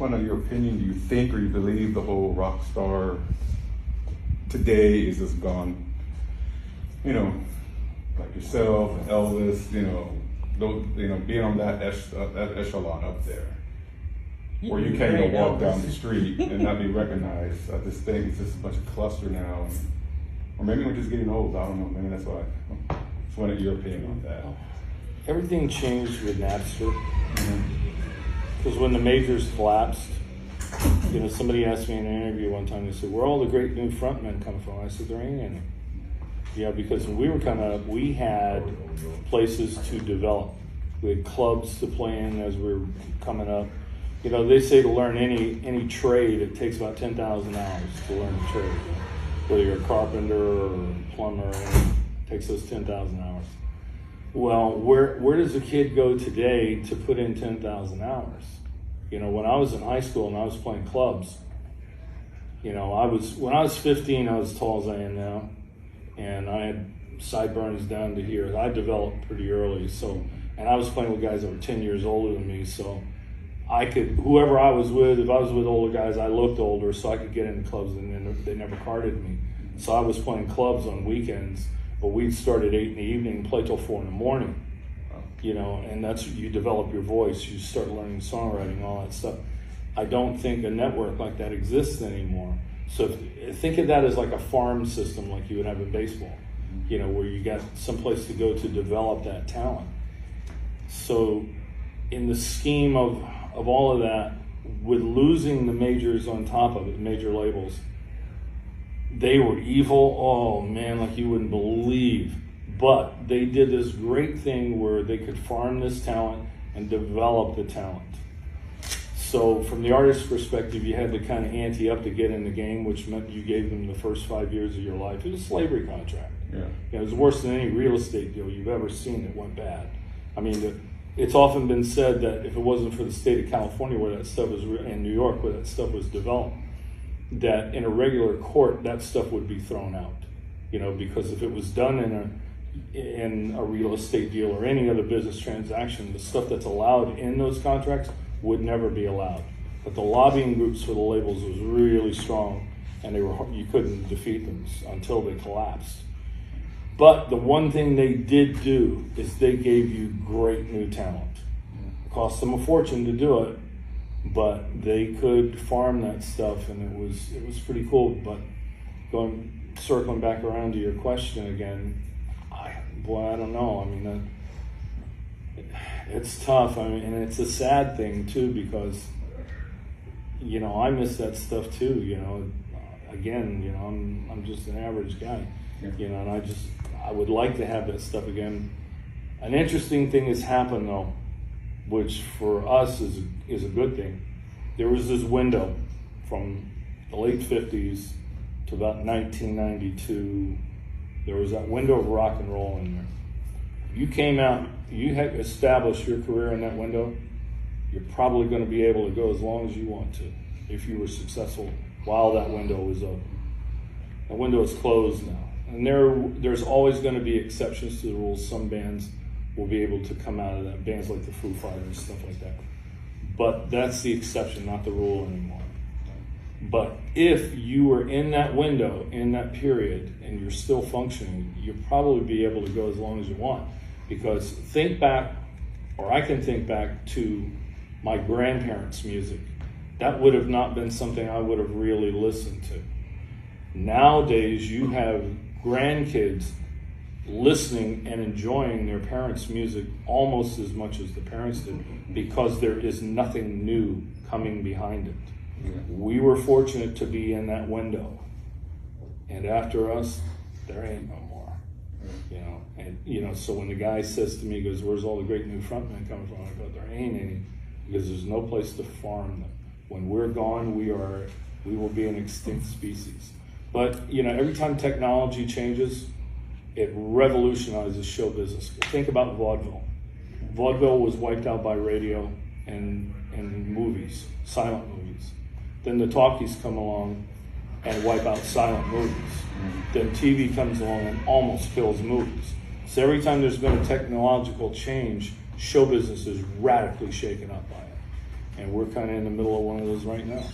What are your opinion? Do you think or you believe the whole rock star today is just gone? You know, like yourself, Elvis. Being on that echelon up there, where you can't even walk down the street and not be recognized. I just think it's just a bunch of cluster now, or maybe we're just getting old. I don't know. Maybe that's why. Just wanted your opinion on that. Everything changed with Napster. Because when the majors collapsed, somebody asked me in an interview one time, they said, where are all the great new frontmen coming from? I said, there ain't any. Yeah, because when we were coming up, we had places to develop. We had clubs to play in as we were coming up. They say to learn any trade, it takes about 10,000 hours to learn a trade. Whether you're a carpenter or a plumber, it takes those 10,000 hours. Well, where does a kid go today to put in 10,000 hours? When I was in high school and I was playing clubs, when I was 15, I was as tall as I am now, and I had sideburns down to here. I developed pretty early, and I was playing with guys that were 10 years older than me, so whoever I was with, if I was with older guys, I looked older, so I could get into clubs, and they never carded me. So I was playing clubs on weekends, but we'd start at 8 in the evening and play till 4 in the morning. And that's, you develop your voice, you start learning songwriting, all that stuff. I don't think a network like that exists anymore. So think of that as like a farm system like you would have in baseball, where you got someplace to go to develop that talent. So in the scheme of all of that, with losing the majors on top of it, major labels, they were evil, oh man, like you wouldn't believe. But they did this great thing where they could farm this talent and develop the talent. So from the artist's perspective, you had to kind of ante up to get in the game, which meant you gave them the first 5 years of your life. It was a slavery contract. Yeah. It was worse than any real estate deal you've ever seen that went bad. I mean, it's often been said that if it wasn't for the state of California where that stuff was, and New York where that stuff was developed, that in a regular court, that stuff would be thrown out. Because if it was done in a real estate deal or any other business transaction, the stuff that's allowed in those contracts would never be allowed. But the lobbying groups for the labels was really strong, and you couldn't defeat them until they collapsed. But the one thing they did do is they gave you great new talent. It cost them a fortune to do it, but they could farm that stuff, and it was pretty cool. But circling back around to your question again, I don't know. I mean, it's tough. I mean, and it's a sad thing too, because I miss that stuff too. Again, I'm just an average guy. And I would like to have that stuff again. An interesting thing has happened though, which for us is a good thing. There was this window from the late 50s to about 1992. There was that window of rock and roll in there. You came out, you had established your career in that window, you're probably going to be able to go as long as you want to if you were successful while that window was open. The window is closed now. And there's always going to be exceptions to the rules. Some bands will be able to come out of that, bands like the Foo Fighters, stuff like that. But that's the exception, not the rule anymore. But if you were in that window, in that period, and you're still functioning, you'll probably be able to go as long as you want. Because think back, or I can think back to my grandparents' music. That would have not been something I would have really listened to. Nowadays, you have grandkids listening and enjoying their parents' music almost as much as the parents did, because there is nothing new coming behind it. Yeah. We were fortunate to be in that window, and after us, there ain't no more. And so when the guy says to me, he goes, "Where's all the great new frontmen coming from?" I go, "There ain't any, because there's no place to farm them. When we're gone, we will be an extinct species." But every time technology changes, it revolutionizes show business. Think about vaudeville. Vaudeville was wiped out by radio and movies, silent movies. Then the talkies come along and wipe out silent movies. Then TV comes along and almost kills movies. So every time there's been a technological change, show business is radically shaken up by it. And we're kind of in the middle of one of those right now.